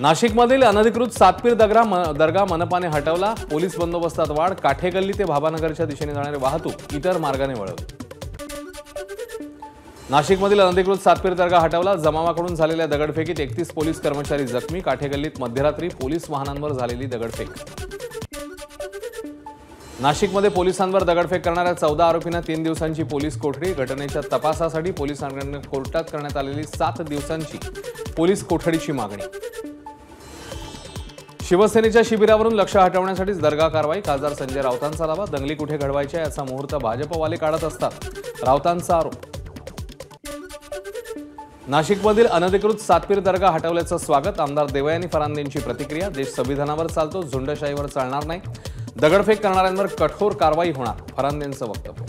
नाशिकमधील अनधिकृत सातपीर दर्गा मनपाने हटवला। पोलीस बंदोबस्तात वाढ। काठेगल्ली ते भाभानगरच्या दिशेने जाणारी वाहतूक इतर मार्गाने वळवली। नाशिकमधील अनधिकृत सातपीर दर्गा हटवला। जमावाकडून झालेल्या दगडफेकीत 31 पोलीस कर्मचारी जखमी। काठेगल्लीत मध्यरात्री पोलीस वाहनांवर झालेली दगडफेक। नाशिकमध्ये पोलिसांवर दगडफेक करणाऱ्या 14 आरोपींना 3 दिवसांची पोलीस कोठडी। घटनेच्या तपासासाठी पोलिसांकडून कोर्टात करण्यात आलेली 7 दिवसांची पोलीस कोठडीची मागणी। शिवसेनेच्या शिबिरावरून लक्ष हटवण्यासाठीच दर्गा कारवाई। खासदार संजय राऊतांचा दावा। दंगली कुठे घडवायच्या याचा मुहूर्त भाजपवाले काढत असतात, राऊतांचा आरोप। नाशिकमधील अनधिकृत सातपीर दर्गा हटवल्याचं स्वागत। आमदार देवयानी फरांदेंची प्रतिक्रिया। देश संविधानावर चालतो, झुंडशाहीवर चालणार नाही। दगडफेक करणाऱ्यांवर कठोर कारवाई होणार, फरांदेंचं वक्तव्य।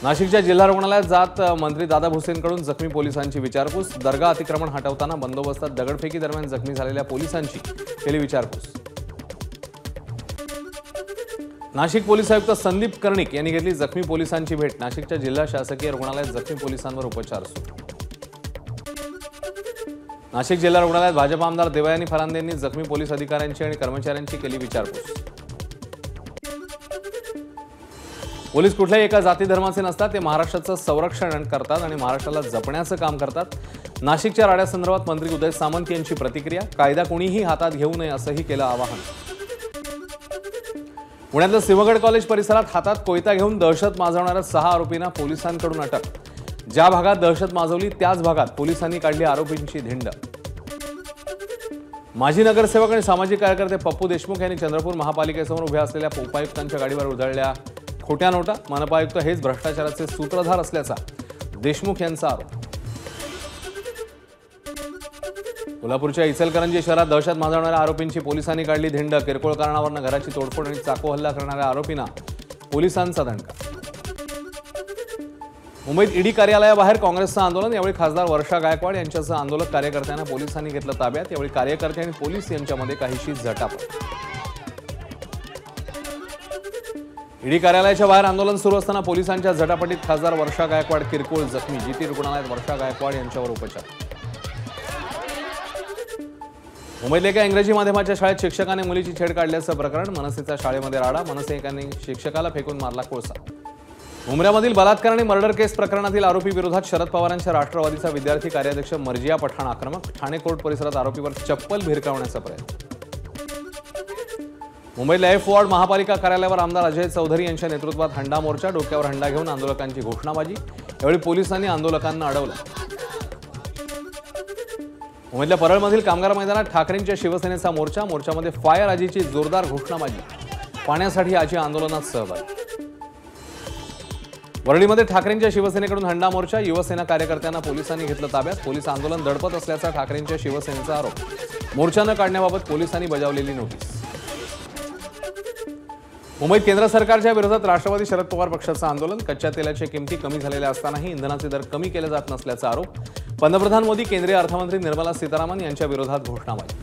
नाशिकच्या जिल्हा रुग्णालयात जात मंत्री दादा भुसेंकडून जखमी पोलिसांची विचारपूस। दर्गा अतिक्रमण हटवताना बंदोबस्तात दगडफेकी दरम्यान जखमी झालेल्या पोलिसांची केली विचारपूस। नाशिक पोलीस आयुक्त संदीप कर्णिक यांनी घेतली जखमी पोलिसांची भेट। नाशिकच्या जिल्हा शासकीय रुग्णालयात जखमी पोलिसांवर उपचार सुरू। नाशिक जिल्हा रुग्णालयात भाजप आमदार देवयानी फरांदेंनी जखमी पोलीस अधिकाऱ्यांची आणि कर्मचाऱ्यांची केली विचारपूस। पोलीस कुठल्याही एका जाती धर्माचे नसतात, ते महाराष्ट्राचं संरक्षण करतात आणि महाराष्ट्राला जपण्याचं काम करतात। नाशिकच्या राड्यासंदर्भात मंत्री उदय सामंत यांची प्रतिक्रिया। कायदा कोणीही हातात घेऊ नये असंही केलं आवाहन। पुण्यातल्या सिंहगड कॉलेज परिसरात हातात कोयता घेऊन दहशत माजवणाऱ्या 6 आरोपींना पोलिसांकडून अटक। ज्या भागात दहशत माजवली त्याच भागात पोलिसांनी काढली आरोपींची धिंड। माजी नगरसेवक आणि सामाजिक कार्यकर्ते पप्पू देशमुख यांनी चंद्रपूर महापालिकेसमोर उभ्या असलेल्या उपायुक्तांच्या गाडीवर उधळल्या खोट्या नोटा। मनपायुक्त हेच भ्रष्टाचाराचे सूत्रधार असल्याचा देशमुख यांचा आरोप। कोल्हापूरच्या इचलकरंजी शहरात दहशत माजवणाऱ्या आरोपींची पोलिसांनी काढली धिंड। किरकोळ कारणावरून घराची तोडफोड आणि चाकू हल्ला करणाऱ्या आरोपींना पोलिसांचा दणका। मुंबईत ईडी कार्यालयाबाहेर काँग्रेसचं आंदोलन। यावेळी खासदार वर्षा गायकवाड यांच्यासह आंदोलक कार्यकर्त्यांना पोलिसांनी घेतलं ताब्यात। यावेळी कार्यकर्ते आणि पोलीस यांच्यामध्ये काहीशी झटापट। ईडी कार्यालयाच्या बाहेर आंदोलन सुरू असताना पोलिसांच्या झटापटीत खासदार वर्षा गायकवाड किरकोळ जखमी। जीटी रुग्णालयात वर्षा गायकवाड यांच्यावर उपचार। मुंबईतल्या एका इंग्रजी माध्यमाच्या शाळेत शिक्षकाने मुलीची छेड काढल्याचं प्रकरण। मनसेचा शाळेमध्ये राडा। मनसे एकाने शिक्षकाला फेकून मारला कोळसा। मुंबईमधील बलात्कार आणि मर्डर केस प्रकरणातील आरोपी विरोधात शरद पवारांच्या राष्ट्रवादीचा विद्यार्थी कार्याध्यक्ष मर्जिया पठाण आक्रमक। ठाणे कोर्ट परिसरात आरोपीवर चप्पल भिरकावण्याचा प्रयत्न। मुंबईतल्या एफ वॉर्ड महापालिका कार्यालयावर आमदार अजय चौधरी यांच्या नेतृत्वात हंडा मोर्चा। डोक्यावर हंडा घेऊन आंदोलकांची घोषणाबाजी। यावेळी पोलिसांनी आंदोलकांना अडवलं। मुंबईतल्या परळमधील कामगार मैदानात ठाकरेंच्या शिवसेनेचा मोर्चा। मोर्चामध्ये फायर आजीची जोरदार घोषणाबाजी। पाण्यासाठी आजी आंदोलनात सहभागी। वरळीमध्ये ठाकरेंच्या शिवसेनेकडून हंडा मोर्चा। युवसेना कार्यकर्त्यांना पोलिसांनी घेतलं ताब्यात। पोलीस आंदोलन दडपत असल्याचा ठाकरेंच्या शिवसेनेचा आरोप। मोर्चा न काढण्याबाबत पोलिसांनी बजावलेली नोटीस। मुंबईत केंद्र सरकारच्या विरोधात राष्ट्रवादी शरद पवार पक्षाचं आंदोलन। कच्च्या तेलाच्या किमती कमी झालेल्या असतानाही इंधनाचे दर कमी केले जात नसल्याचा आरोप। पंतप्रधान मोदी, केंद्रीय अर्थमंत्री निर्मला सीतारामन यांच्या विरोधात घोषणाबाजी।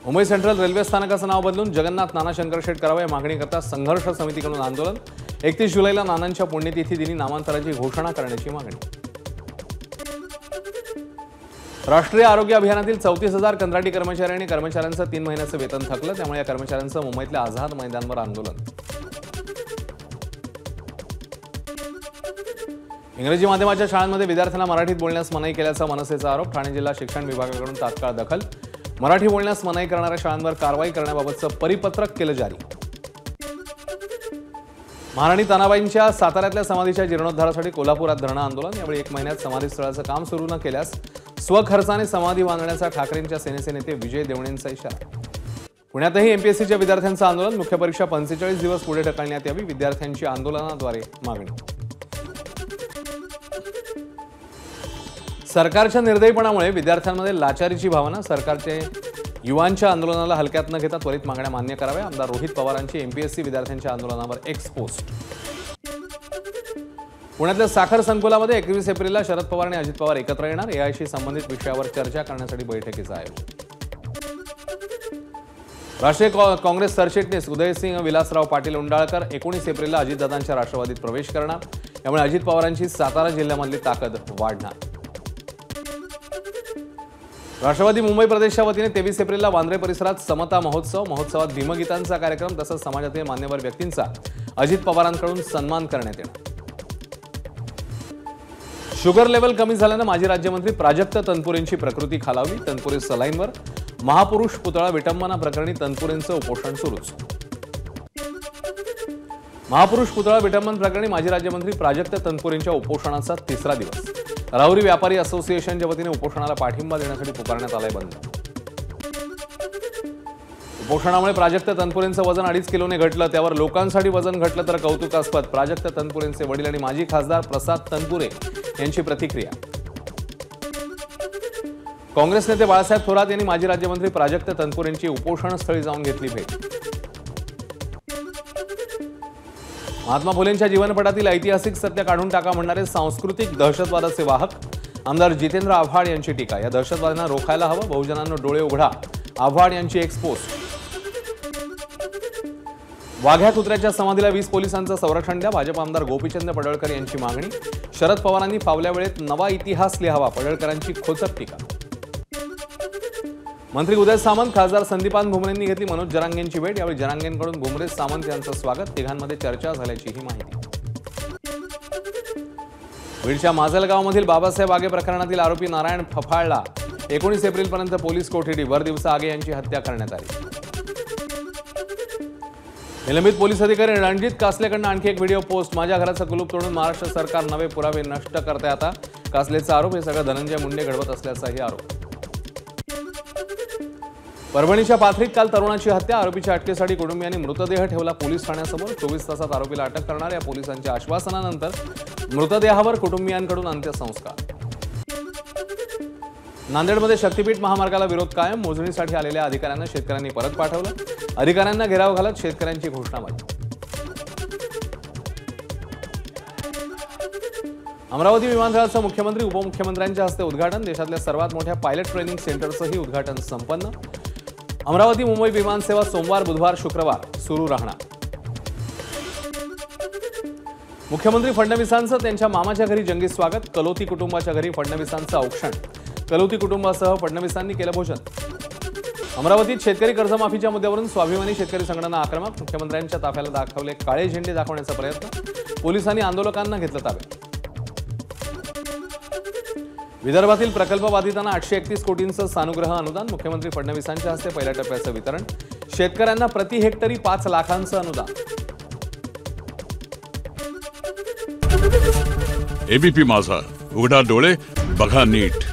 मुंबई सेंट्रल रेल्वे स्थानकाचं नाव बदलून जगन्नाथ नाना शंकर शेठ करावं या मागणीकरता संघर्ष समितीकडून आंदोलन। 31 जुलैला नानांच्या पुण्यतिथी दिनी नामांतराची घोषणा करण्याची मागणी। राष्ट्रीय आरोग्य अभियानातील 34,000 कंत्राटी कर्मचारी आणि कर्मचाऱ्यांचं 3 महिन्याचं वेतन थकलं। त्यामुळे या कर्मचाऱ्यांचं मुंबईतल्या आझाद मैदानावर आंदोलन। इंग्रजी माध्यमाच्या शाळांमध्ये विद्यार्थ्यांना मराठीत बोलण्यास मनाई केल्याचा मनसेचा आरोप। ठाणे जिल्हा शिक्षण विभागाकडून तात्काळ दखल। मराठी बोलण्यास मनाई करणाऱ्या शाळांवर कारवाई करण्याबाबतचं परिपत्रक केलं जारी। महाराणी तानाबाईंच्या साताऱ्यातल्या समाधीच्या जीर्णोद्धारासाठी कोल्हापुरात धरणं आंदोलन। यावेळी 1 महिन्यात समाधीस्थळाचं काम सुरू न केल्यास स्वखर्चाने समाधी बांधण्याचा ठाकरेंच्या सेनेचे नेते विजय देवणेंचा इशारा। पुण्यातही एमपीएससीच्या विद्यार्थ्यांचं आंदोलन। मुख्य परीक्षा 45 दिवस पुढे ढकलण्यात यावी, विद्यार्थ्यांची आंदोलनाद्वारे मागणी। सरकारच्या निर्दयीपणामुळे विद्यार्थ्यांमध्ये लाचारीची भावना। सरकारचे युवांच्या आंदोलनाला हलक्यात न घेता त्वरित मागण्या मान्य कराव्या। आमदार रोहित पवारांची एमपीएससी विद्यार्थ्यांच्या आंदोलनावर एक्स पोस्ट। पुण्यातल्या साखर संकुलामध्ये 21 एप्रिलला शरद पवार आणि अजित पवार एकत्र येणार। एआयशी संबंधित विषयावर चर्चा करण्यासाठी बैठकीचं आयोजन। राष्ट्रीय काँग्रेस सरचिटणीस उदयसिंह विलासराव पाटील उंडाळकर 19 एप्रिलला अजितदादांच्या राष्ट्रवादीत प्रवेश करणार। यामुळे अजित पवारांची सातारा जिल्ह्यामधली ताकद वाढणार। राष्ट्रवादी मुंबई प्रदेशच्या वतीने 23 एप्रिलला वांद्रे परिसरात समता महोत्सवात भीमगीतांचा कार्यक्रम तसंच समाजातील मान्यवर व्यक्तींचा अजित पवारांकडून सन्मान करण्यात येणार। शुगर लेवल कमी झाल्याने माजी राज्यमंत्री प्राजक्त तनपुरेंची प्रकृती खालावली। तनपुरे सलाईनवर। महापुरुष पुतळा विटंबना प्रकरणी तनपुरेंचं उपोषण सुरूच। महापुरुष पुतळा विटंबन प्रकरणी माजी राज्यमंत्री प्राजक्त तनपुरेंच्या उपोषणाचा तिसरा दिवस। राहुरी व्यापारी असोसिएशनच्या वतीने उपोषणाला पाठिंबा देण्यासाठी पुकारण्यात आलाय बंद। उपोषणामुळे प्राजक्त तनपुरेंचं वजन 2.5 किलोने घटलं। त्यावर लोकांसाठी वजन घटलं तर कौतुकास्पद। प्राजक्त तनपुरेंचे वडील आणि माजी खासदार प्रसाद तनपुरे यांची प्रतिक्रिया। काँग्रेस नेते बाळासाहेब थोरात यांनी माजी राज्यमंत्री प्राजक्त तनपुरेंची उपोषणस्थळी जाऊन घेतली भेट। महात्मा फुलेंच्या जीवनपटातील ऐतिहासिक सत्य काढून टाका म्हणणारे सांस्कृतिक दहशतवादाचे वाहक आमदार जितेंद्र आव्हाड यांची टीका। या दहशतवाद्यांना रोखायला हवं। बहुजनांना डोळे उघडा। आव्हाड यांची एक्सपोस्ट। वाघ्या कुत्र्याच्या समाधीला 20 पोलिसांचं संरक्षण द्या। भाजप आमदार गोपीचंद पडळकर यांची मागणी। शरद पवारांनी फावल्या वेळेत नवा इतिहास लिहावा। पडळकरांची खोचक टीका। मंत्री उदय सामंत खासदार संदीपान भुमरेंनी घेतली मनोज जरांगेंची भेट। यावेळी जरांगेंकडून भुमरे सामंत यांचं स्वागत। तिघांमध्ये चर्चा झाल्याचीही माहिती। बीडच्या माजलगावमधील बाबासाहेब आगे प्रकरणातील आरोपी नारायण फफाळला 19 एप्रिलपर्यंत पोलीस कोठडी। भर दिवसा आगे यांची हत्या करण्यात आली। निलंबित पोलीस अधिकारी रणजित कासलेकडून आणखी एक व्हिडिओ पोस्ट। माझ्या घराचं कुलूप तोडून महाराष्ट्र सरकार नवे पुरावे नष्ट करते आता। कासलेचा आरोप हे सगळं धनंजय मुंडे घडवत असल्याचाही आरोप। परभणीच्या पाथरीत काल तरुणाची हत्या। आरोपीच्या अटकेसाठी कुटुंबियांनी मृतदेह ठेवला पोलीस ठाण्यासमोर। 24 तासात आरोपीला अटक करणार। या पोलिसांच्या आश्वासनानंतर मृतदेहावर कुटुंबियांकडून अंत्यसंस्कार। नांदेडमध्ये शक्तीपीठ महामार्गाला विरोध कायम। मोजणीसाठी आलेल्या अधिकाऱ्यांना शेतकऱ्यांनी परत पाठवलं। अधिकाऱ्यांना घेराव घालत शेतकऱ्यांची घोषणाबाजी। अमरावती विमानतळाचं मुख्यमंत्री उपमुख्यमंत्र्यांच्या हस्ते उद्घाटन। देशातल्या सर्वात मोठ्या पायलट ट्रेनिंग सेंटरचंही उद्घाटन संपन्न। अमरावती मुंबई विमानसेवा सोमवार बुधवार शुक्रवार सुरू राहणार। मुख्यमंत्री फडणवीसांचं त्यांच्या मामाच्या घरी जंगी स्वागत। कलोती कुटुंबाच्या घरी फडणवीसांचं औक्षण। कलोती कुटुंबासह फडणवीसांनी केलं भोजन। अमरावतीत शेतकरी कर्जमाफीच्या मुद्द्यावरून स्वाभिमानी शेतकरी संघटना आक्रमक। मुख्यमंत्र्यांच्या ताफ्याला दाखवले काळे झेंडे दाखवण्याचा प्रयत्न। पोलिसांनी आंदोलकांना घेतलं ताब्यात। विदर्भातील प्रकल्पबाधितांना 831 कोटींचं सानुग्रह अनुदान। मुख्यमंत्री फडणवीसांच्या हस्ते पहिल्या टप्प्याचं वितरण। शेतकऱ्यांना प्रति हेक्टरी 5 लाखांचं अनुदान। एबीपी माझा, उघडा डोळे बघा नीट।